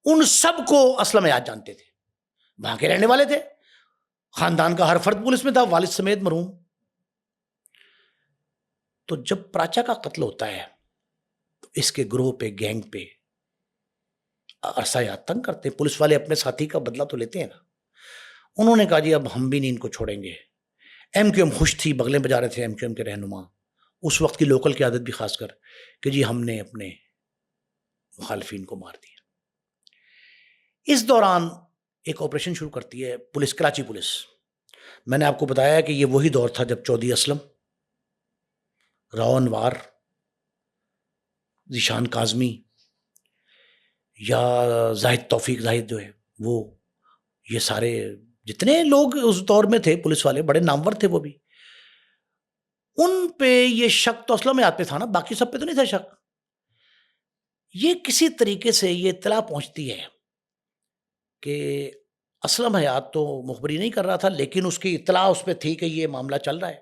ان سب کو اسلم حیات جانتے تھے. وہاں کے رہنے والے تھے، خاندان کا ہر فرد پولیس میں تھا، والد سمیت مرحوم. تو جب پراچا کا قتل ہوتا ہے تو اس کے گروہ پہ، گینگ پہ عرصہ یاد تنگ کرتے ہیں. پولیس والے اپنے ساتھی کا بدلہ تو لیتے ہیں نا. انہوں نے کہا جی اب ہم بھی نہیں ان کو چھوڑیں گے. ایم کیو ایم خوش تھی، بغلیں بجا رہے تھے ایم کیو ایم کے رہنما، اس وقت کی لوکل قیادت بھی خاص کر، کہ جی ہم نے اپنے مخالفین کو مار دیا. اس دوران ایک آپریشن شروع کرتی ہے پولیس، کراچی پولیس. میں نے آپ کو بتایا کہ یہ وہی دور تھا جب چودھری اسلم، راؤ انوار، ذیشان کاظمی، یا زاہد توفیق زاہد جو ہے وہ، یہ سارے جتنے لوگ اس دور میں تھے پولیس والے بڑے نامور تھے وہ بھی، ان پہ یہ شک تو اسلم حیات پہ تھا نا، باقی سب پہ تو نہیں تھا شک. یہ کسی طریقے سے یہ اطلاع پہنچتی ہے کہ اسلم حیات تو مخبری نہیں کر رہا تھا، لیکن اس کی اطلاع اس پہ تھی کہ یہ معاملہ چل رہا ہے.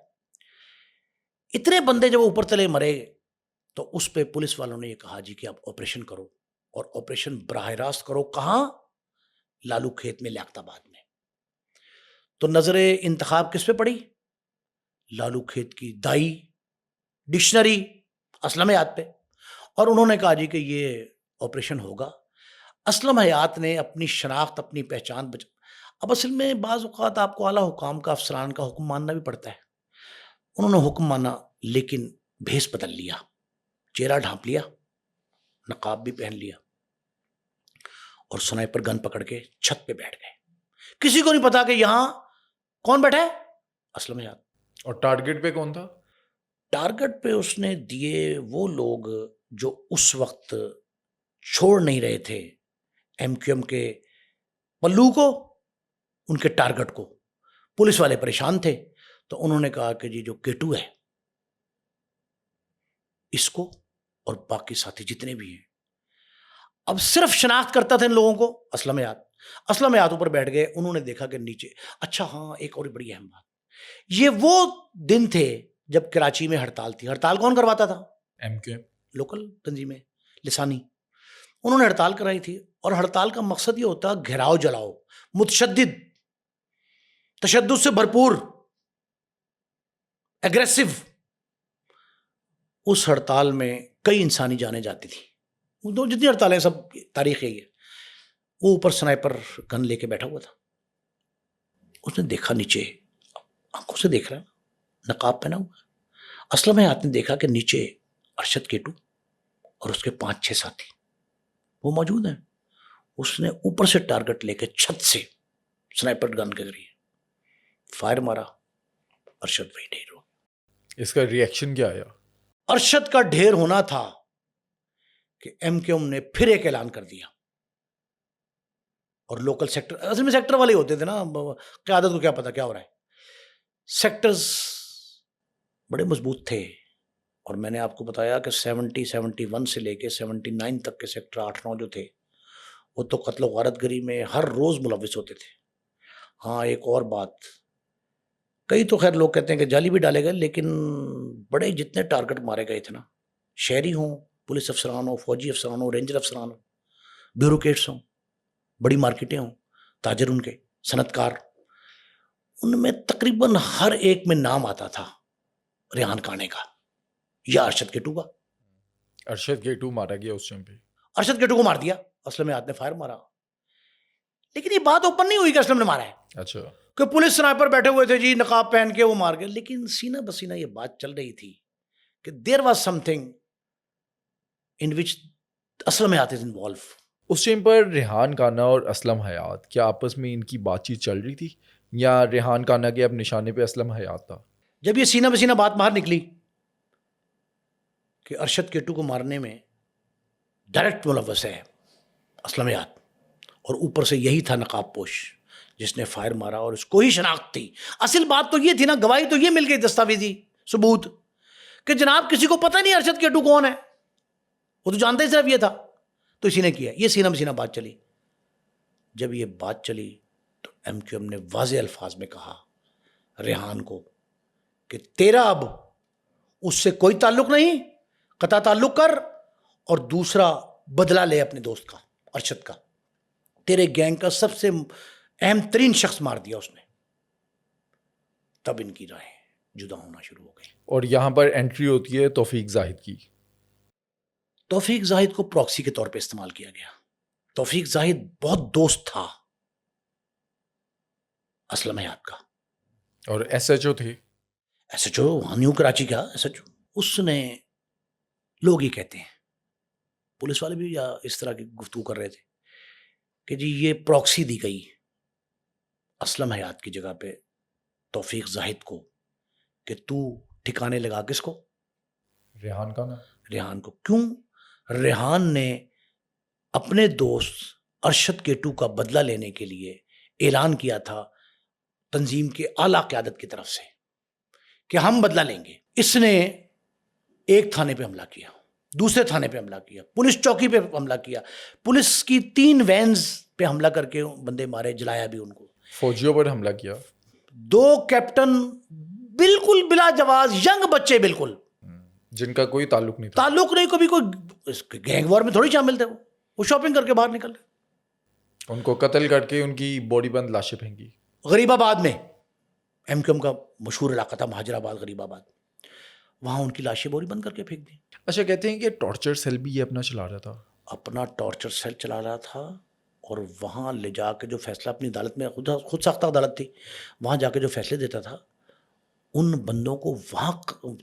اتنے بندے جب اوپر تلے مرے تو اس پہ پولیس والوں نے یہ کہا جی کہ آپ آپریشن کرو، اور آپریشن براہ راست کرو. کہاں؟ لالو کھیت میں، لیاقت آباد میں. تو نظر انتخاب کس پہ پڑی؟ لالو کھیت کی دائی ڈکشنری اسلم حیات پہ. اور انہوں نے کہا جی کہ یہ آپریشن ہوگا. اسلم حیات نے اپنی شناخت، اپنی پہچان اب اصل میں بعض اوقات آپ کو اعلیٰ حکام کا، افسران کا حکم ماننا بھی پڑتا ہے. انہوں نے حکم مانا لیکن بھیس بدل لیا، چہرہ ڈھانپ لیا، نقاب بھی پہن لیا، اور سنائپر گن پکڑ کے چھت پہ بیٹھ گئے. کسی کو نہیں پتا کہ یہاں کون بیٹھا ہے؟ اسلم حیات.
اور ٹارگٹ پہ کون تھا؟
ٹارگٹ پہ اس نے دیے وہ لوگ جو اس وقت چھوڑ نہیں رہے تھے ایم کیو ایم کے پلو کو، ان کے ٹارگٹ کو. پولیس والے پریشان تھے تو انہوں نے کہا کہ جی جو کیٹو ہے اس کو اور باقی ساتھی جتنے بھی ہیں. اب صرف شناخت کرتا تھا ان لوگوں کو اسلم حیات. اسلم حیات اوپر بیٹھ گئے. انہوں نے دیکھا کہ نیچے، اچھا ہاں ایک اور بڑی اہم بات، یہ وہ دن تھے جب کراچی میں ہڑتال تھی. ہڑتال کون کرواتا تھا؟
ایم کیو ایم،
لوکل تنظیمیں، لسانی. انہوں نے ہڑتال کرائی تھی، اور ہڑتال کا مقصد یہ ہوتا گھیراؤ جلاؤ، متشدد، تشدد سے بھرپور، ایگریسو. اس ہڑتال میں کئی انسانی جانیں جاتی تھی. وہ جتنی ہڑتالیں سب تاریخ ہے یہ. وہ اوپر سنائپر گن لے کے بیٹھا ہوا تھا. اس نے دیکھا نیچے، آنکھوں سے دیکھ رہا ہے، نقاب پہنا ہوا. اسلم حیات نے دیکھا کہ نیچے ارشد کیٹو اور اس کے 5-6 ساتھی وہ موجود ہیں. اس نے اوپر سے ٹارگٹ لے کے چھت سے سنائپر گن کے ذریعے فائر مارا. ارشد وہی ڈھیر ہو.
اس کا ریئیکشن کیا آیا؟
ارشد کا ڈھیر ہونا تھا کہ ایم کیو ایم نے پھر ایک اعلان کر دیا. اور لوکل سیکٹر، اصل میں سیکٹر والے ہوتے تھے نا، قیادت کو کیا پتا کیا ہو رہا ہے. سیکٹرز بڑے مضبوط تھے. اور میں نے آپ کو بتایا کہ 71 سے لے کے 79 تک کے سیکٹر 8-9 جو تھے وہ تو قتل و غارت گری میں ہر روز ملوث ہوتے تھے. ہاں ایک اور بات، کئی تو خیر لوگ کہتے ہیں کہ جعلی بھی ڈالے گئے، لیکن بڑے جتنے ٹارگٹ مارے گئے تھے نا، شہری ہوں، پولیس افسران ہوں، فوجی افسران ہوں، رینجر افسران ہوں، بیوروکریٹس ہوں، بڑی مارکیٹیں ہوں، تاجر ان کے، صنعت کار، ان میں تقریباً ہر ایک میں نام آتا تھا ریحان کانے کا یا ارشد کیٹو کا.
ارشد کیٹو مارا گیا اس ٹائم پہ.
ارشد کیٹو کو مار دیا. اسلم حیات نے فائر مارا. لیکن یہ بات اوپن نہیں ہوئی کہ اسلم نے مارا ہے.
اچھا،
کہ پولیس سنائپر بیٹھے ہوئے تھے جی، نقاب پہن کے وہ مار گئے. لیکن سینہ بسینہ یہ بات چل رہی تھی کہ there was something in which Aslam Hayat is involved.
اس ٹائم پر ریحان کانا اور اسلم حیات کیا آپس میں ان کی بات چیت چل رہی تھی، یا ریحان کانا کے اب نشانے پہ اسلم حیات تھا؟
جب یہ سینہ بسینہ بات باہر نکلی کہ ارشد کیٹو کو مارنے میں ڈائریکٹ ملوث ہے اسلم حیات، اور اوپر سے یہی تھا نقاب پوش جس نے فائر مارا، اور اس کو ہی شناخت تھی. اصل بات تو یہ تھی نا، گواہی تو یہ مل گئی، دستاویزی ثبوت، کہ جناب کسی کو پتہ نہیں ارشد کیٹو کون ہے، وہ تو جانتے ہی صرف یہ تھا، تو اسی نے کیا. یہ سینہ بسینہ بات چلی. جب یہ بات چلی تو ایم کیو ایم نے واضح الفاظ میں کہا ریحان کو کہ تیرا اب اس سے کوئی تعلق نہیں، قطع تعلق کر، اور دوسرا بدلہ لے اپنے دوست کا، ارشد کا. تیرے گینگ کا سب سے اہم ترین شخص مار دیا اس نے. تب ان کی راہیں جدا ہونا شروع ہو گئی.
اور یہاں پر انٹری ہوتی ہے توفیق زاہد کی.
توفیق زاہد کو پراکسی کے طور پہ استعمال کیا گیا. توفیق زاہد بہت دوست تھا اسلم حیات کا.
اور ایس ایچ او تھے.
S H O New Karachi کا ایس ایچ او. اس نے، لوگ یہ کہتے ہیں، پولیس والے بھی یا اس طرح کی گفتگو کر رہے تھے کہ جی یہ پراکسی دی گئی اسلم حیات کی جگہ پہ توفیق زاہد کو کہ تو ٹھکانے لگا کس کو؟
ریحان کانا.
ریحان کو. کیوں؟ ریحان نے اپنے دوست ارشد کیٹو کا بدلہ لینے کے لیے اعلان کیا تھا تنظیم کے اعلیٰ قیادت کی طرف سے کہ ہم بدلہ لیں گے. اس نے ایک تھانے پہ حملہ کیا, دوسرے تھانے پہ حملہ کیا, پولیس چوکی پہ حملہ کیا, پولیس کی 3 وینز پہ حملہ کر کے بندے مارے, جلایا بھی ان کو,
فوجیوں پر حملہ کیا,
2 کیپٹن بالکل بلا جواز, ینگ بچے بالکل,
جن کا کوئی تعلق نہیں تھا,
تعلق نہیں, کبھی کوئی گینگ وار میں تھوڑی شامل تھے, وہ شاپنگ کر کے باہر نکل رہے,
ان کو قتل کر کے ان کی باڈی بند لاشیں پھینکی.
غریب آباد میں ایم کیو ایم کا مشہور علاقہ تھا, مہاجر آباد, غریب آباد, وہاں ان کی لاشیں بوری بند کر کے پھینک دی.
اچھا, کہتے ہیں کہ ٹارچر سیل بھی یہ اپنا چلا رہا تھا,
اپنا ٹارچر سیل چلا رہا تھا, اور وہاں لے جا کے جو فیصلہ اپنی عدالت میں, خود ساختہ عدالت تھی, وہاں جا کے جو فیصلے دیتا تھا, ان بندوں کو وہاں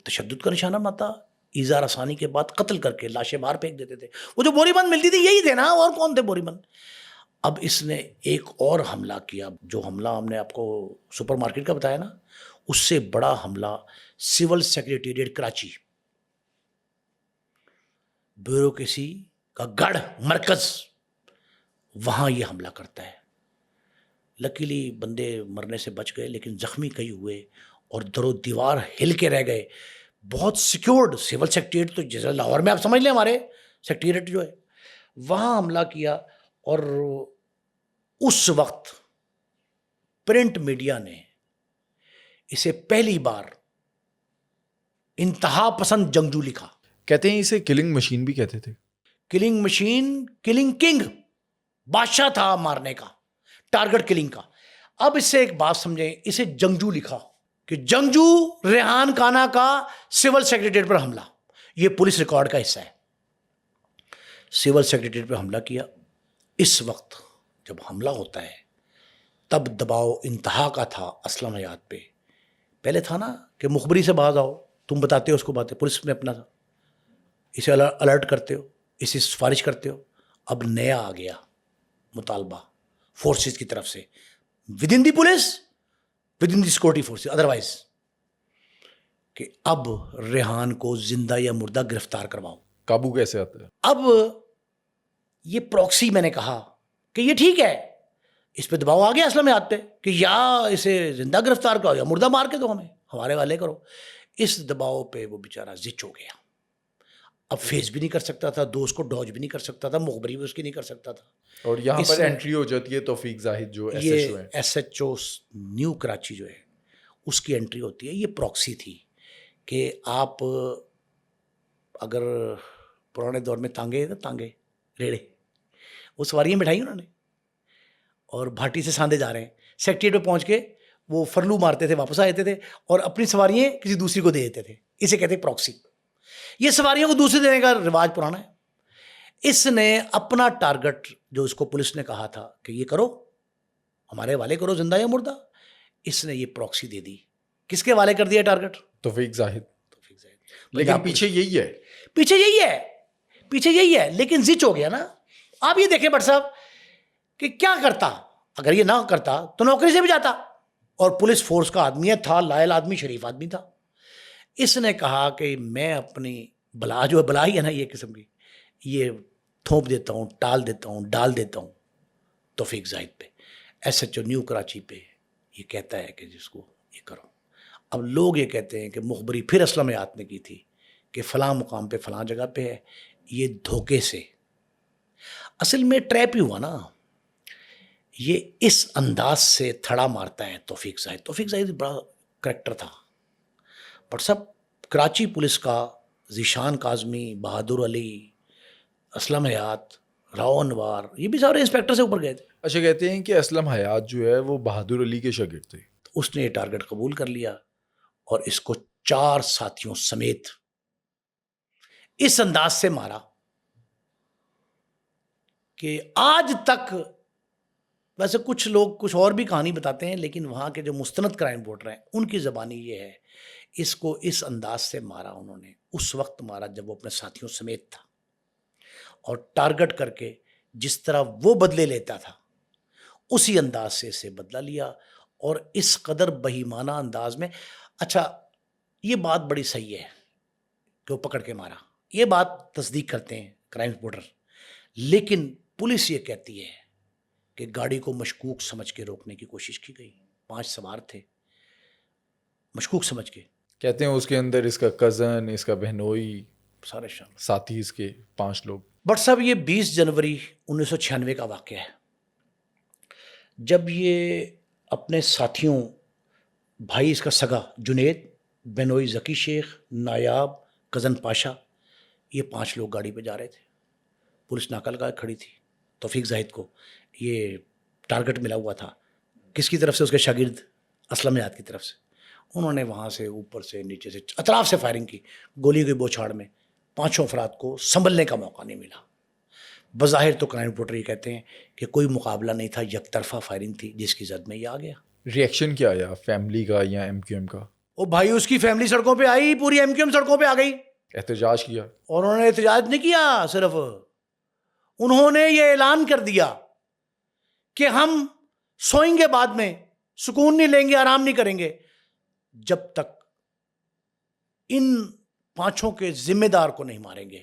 تشدد کا نشانہ بناتا, ایذا رسانی کے بعد قتل کر کے لاشیں باہر پھینک دیتے تھے. وہ جو بوری بند ملتی تھی یہی تھے نا, اور کون تھے بوری بند. اب اس نے ایک اور حملہ کیا, جو حملہ ہم نے آپ کو سپر مارکیٹ کا بتایا نا, اس سے بڑا حملہ سول سیکریٹریٹ کراچی, بیوروکریسی کا گڑھ مرکز, وہاں یہ حملہ کرتا ہے. لکیلی بندے مرنے سے بچ گئے, لیکن زخمی کئی ہوئے اور در و دیوار ہل کے رہ گئے. بہت سیکیورڈ سول سیکریٹریٹ, تو جیسے لاہور میں آپ سمجھ لیں ہمارے سیکریٹریٹ جو ہے, وہاں حملہ کیا. اور اس وقت پرنٹ میڈیا نے اسے پہلی بار انتہا پسند جنگجو لکھا.
کہتے ہیں اسے کلنگ مشین بھی کہتے تھے.
کلنگ مشین, کلنگ کنگ, بادشاہ تھا مارنے کا, ٹارگٹ کلنگ کا. اب اس سے ایک بات سمجھیں, اسے جنگجو لکھا کہ جنگجو ریحان کانا کا سول سیکریٹریٹ پر حملہ, یہ پولیس ریکارڈ کا حصہ ہے. سول سیکریٹریٹ پر حملہ کیا. اس وقت جب حملہ ہوتا ہے تب دباؤ انتہا کا تھا اسلم حیات پہ. پہلے تھا نا کہ مخبری سے باز آؤ, تم بتاتے ہو اس کو باتیں, پولیس میں اپنا تھا, اسے الرٹ کرتے ہو, اسے سفارش کرتے ہو. اب نیا آ گیا مطالبہ فورسز کی طرف سے, with in the police, with in the security forces, otherwise, کہ اب ریحان کو زندہ یا مردہ گرفتار کرواؤ.
قابو کیسے آتا ہے؟
اب یہ پروکسی میں نے کہا کہ یہ ٹھیک ہے, اس پہ دباؤ آ گیا اسلم حیات پہ کہ یا اسے زندہ گرفتار کرو یا مردہ مار کے دو, ہمیں ہمارے والے کرو. اس دباؤ پہ وہ بیچارہ زچ ہو گیا. اب فیس بھی نہیں کر سکتا تھا, دوست کو ڈاج بھی نہیں کر سکتا تھا, مخبری بھی اس کی نہیں کر سکتا تھا.
اور یہاں پر انٹری ہو جاتی ہے توفیق زاہد جو ایس ایچ او ہے,
S H O New Karachi جو ہے, اس کی انٹری ہوتی ہے. یہ پروکسی تھی کہ آپ اگر پرانے دور میں تانگے ریڑے, وہ سواریاں بٹھائی انہوں نے, اور بھاٹی سے ساندے جا رہے ہیں, سیکٹریٹ پہ پہنچ کے وہ فرلو مارتے تھے, واپس آ جاتے تھے, اور اپنی سواریاں کسی دوسری کو دے دیتے تھے. اسے کہتے ہیں پروکسی. یہ سواریوں کو دوسرے دینے کا رواج پرانا ہے. اس نے اپنا ٹارگٹ جو اس کو پولیس نے کہا تھا کہ یہ کرو, ہمارے والے کرو زندہ یا مردہ, اس نے یہ پروکسی دے دی. کس کے والے کر دیا ٹارگٹ؟
توفیق زاہد. لیکن پیچھے
یہی ہے, لیکن زچ ہو گیا نا. آپ یہ دیکھیں بٹ صاحب کہ کیا کرتا, اگر یہ نہ کرتا تو نوکری سے بھی جاتا, اور پولیس فورس کا آدمی تھا, لائل آدمی, شریف آدمی تھا. اس نے کہا کہ میں اپنی بلا, جو بلا ہی ہے نا یہ قسم کی, یہ تھوپ دیتا ہوں, ٹال دیتا ہوں, ڈال دیتا ہوں توفیق زاہد پہ, S H O New Karachi پہ. یہ کہتا ہے کہ جس کو یہ کرو. اب لوگ یہ کہتے ہیں کہ مخبری پھر اسلم حیات نے کی تھی کہ فلاں مقام پہ فلاں جگہ پہ ہے. یہ دھوکے سے, اصل میں ٹریپ ہی ہوا نا. یہ اس انداز سے تھڑا مارتا ہے توفیق زاہد. توفیق زاہد بڑا کریکٹر تھا, بٹ سب کراچی پولیس کا ذیشان کاظمی, بہادر علی, اسلم حیات, راؤ انوار, یہ بھی سارے انسپیکٹر سے اوپر گئے تھے.
اچھا, کہتے ہیں کہ اسلم حیات جو ہے وہ بہادر علی کے شاگرد تھے.
اس نے یہ ٹارگٹ قبول کر لیا اور اس کو 4 ساتھیوں سمیت اس انداز سے مارا کہ آج تک, ویسے کچھ لوگ کچھ اور بھی کہانی بتاتے ہیں, لیکن وہاں کے جو مستند کرائم رپورٹر ہیں ان کی زبانی یہ ہے, اس کو اس انداز سے مارا انہوں نے. اس وقت مارا جب وہ اپنے ساتھیوں سمیت تھا, اور ٹارگٹ کر کے جس طرح وہ بدلے لیتا تھا اسی انداز سے اسے بدلہ لیا, اور اس قدر بہیمانہ انداز میں. اچھا, یہ بات بڑی صحیح ہے کہ وہ پکڑ کے مارا, یہ بات تصدیق کرتے ہیں کرائم رپورٹر, لیکن پولیس یہ کہتی ہے کہ گاڑی کو مشکوک سمجھ کے روکنے کی کوشش کی گئی. 5 سوار تھے, مشکوک سمجھ کے.
کہتے ہیں اس کے اندر اس کا کزن, اس کا بہنوئی,
سارے شامل,
ساتھی اس کے 5 لوگ.
بٹ صاحب یہ 20 جنوری 1996 کا واقعہ ہے, جب یہ اپنے ساتھیوں, بھائی اس کا سگا جنید, بہنوئی ذکی شیخ, نایاب, کزن پاشا, یہ 5 لوگ گاڑی پہ جا رہے تھے. پولیس ناکہ لگا کھڑی تھی. توفیق زاہد کو یہ ٹارگٹ ملا ہوا تھا, کس کی طرف سے؟ اس کے شاگرد اسلم حیات کی طرف سے. انہوں نے وہاں سے اوپر سے نیچے سے اطراف سے فائرنگ کی. گولی کی بوچھاڑ میں 5 افراد کو سنبھلنے کا موقع نہیں ملا. بظاہر تو کرائم رپورٹر یہ کہتے ہیں کہ کوئی مقابلہ نہیں تھا, یک طرفہ فائرنگ تھی, جس کی زد میں یہ آ گیا.
ریئیکشن کیا آیا فیملی کا یا ایم کیو ایم کا؟
او بھائی, اس کی فیملی سڑکوں پہ آئی, پوری ایم کیو ایم سڑکوں پہ آ گئی,
احتجاج کیا.
اور انہوں نے احتجاج نہیں کیا, صرف انہوں نے یہ اعلان کر دیا کہ ہم سوئیں گے, بعد میں سکون نہیں لیں گے, آرام نہیں کریں گے جب تک ان 5 کے ذمہ دار کو نہیں ماریں گے.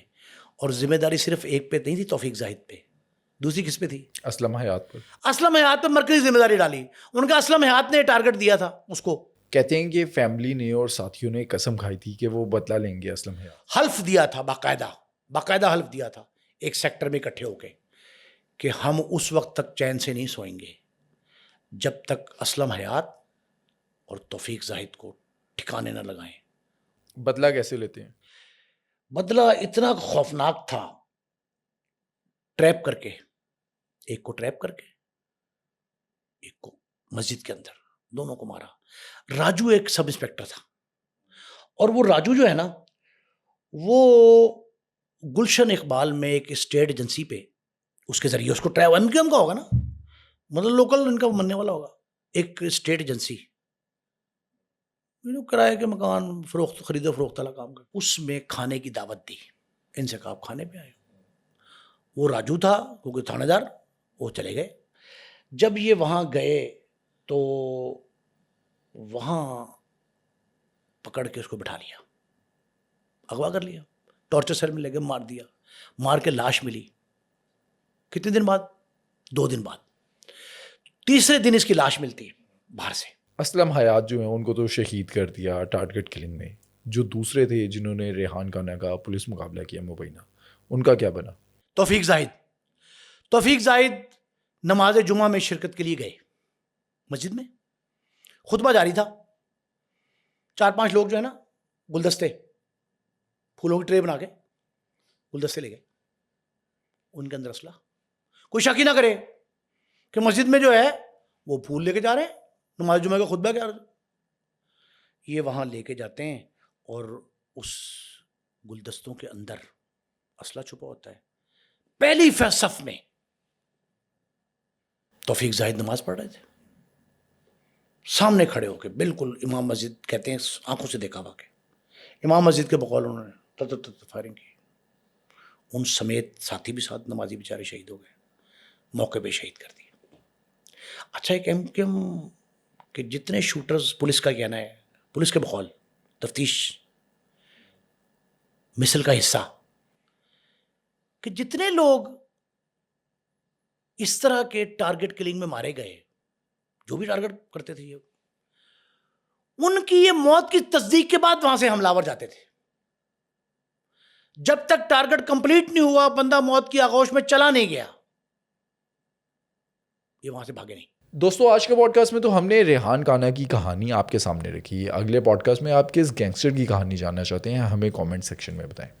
اور ذمہ داری صرف ایک پہ نہیں تھی, توفیق زاہد پہ, دوسری کس پہ تھی؟
اسلم حیات پر.
اسلم حیات پہ مرکزی ذمہ داری ڈالی. ان کا اسلم حیات نے ٹارگٹ دیا تھا اس کو.
کہتے ہیں کہ فیملی نے اور ساتھیوں نے قسم کھائی تھی کہ وہ بدلہ لیں گے اسلم حیات.
حلف دیا تھا, باقاعدہ حلف دیا تھا ایک سیکٹر میں اکٹھے ہو کے کہ ہم اس وقت تک چین سے نہیں سوئیں گے جب تک اسلم حیات اور توفیق زاہد کو ٹھکانے نہ لگائیں.
بدلہ کیسے لیتے ہیں؟
بدلہ اتنا خوفناک تھا, ٹریپ کر کے, ایک کو ٹریپ کر کے, ایک کو مسجد کے اندر, دونوں کو مارا. راجو ایک سب انسپیکٹر تھا, اور وہ راجو جو ہے نا, وہ گلشن اقبال میں ایک اسٹیٹ ایجنسی پہ, اس کے ذریعے اس کو ٹریپ, ایم کیو ایم کا ہوگا نا, مطلب لوکل ان کا مننے والا ہوگا, ایک اسٹیٹ ایجنسی, کرائے کے مکان فروخت, خرید و فروخت والا کام کر, اس میں کھانے کی دعوت دی. ان سے کہا آپ کھانے پہ آئے. وہ راجو تھا کیونکہ تھانے دار, وہ چلے گئے. جب یہ وہاں گئے تو وہاں پکڑ کے اس کو بٹھا لیا, اغوا کر لیا, ٹارچر سیل میں لے کے مار دیا. مار کے لاش ملی کتنے دن بعد؟ 2 دن بعد. تیسرے دن اس کی لاش ملتی ہے باہر سے.
اسلم حیات جو ہیں ان کو تو شہید کر دیا ٹارگٹ کلنگ میں. جو دوسرے تھے جنہوں نے ریحان خانہ کا پولیس مقابلہ کیا مبینہ, ان کا کیا بنا؟
توفیق زاہد نماز جمعہ میں شرکت کے لیے گئے مسجد میں, خطبہ جاری تھا. 4-5 لوگ جو ہے نا, گلدستے, پھولوں کی ٹرے بنا کے گلدستے لے گئے. ان کے اندر اسلحہ, کوئی شک ہی نہ کرے کہ مسجد میں جو ہے وہ پھول لے کے جا رہے ہیں, نماز جمعہ کا خطبہ کیا. یہ وہاں لے کے جاتے ہیں اور اس گلدستوں کے اندر اسلحہ چھپا ہوتا ہے. پہلی صف میں توفیق زاہد نماز پڑھ رہے تھے, سامنے کھڑے ہو کے, بالکل امام مسجد, کہتے ہیں آنکھوں سے دیکھا واقع, امام مسجد کے بقول انہوں نے فائرنگ کی. ان سمیت ساتھی بھی ساتھ نمازی بیچارے شہید ہو گئے, موقع پہ شہید کر دیے. اچھا, ایک ایم کیو ایم کہ جتنے شوٹرز, پولیس کا کہنا ہے, پولیس کے بقول تفتیش مثل کا حصہ, کہ جتنے لوگ اس طرح کے ٹارگٹ کلنگ میں مارے گئے, جو بھی ٹارگٹ کرتے تھے, ان کی یہ موت کی تصدیق کے بعد وہاں سے حملہ جاتے تھے. جب تک ٹارگٹ کمپلیٹ نہیں ہوا, بندہ موت کی آغوش میں چلا نہیں گیا, یہ وہاں سے بھاگے نہیں.
دوستو, آج کے پوڈ کاسٹ میں تو ہم نے ریحان خانہ کی کہانی آپ کے سامنے رکھی. اگلے پوڈ کاسٹ میں آپ کس گینگسٹر کی کہانی جاننا چاہتے ہیں, ہمیں کامنٹ سیکشن میں بتائیں.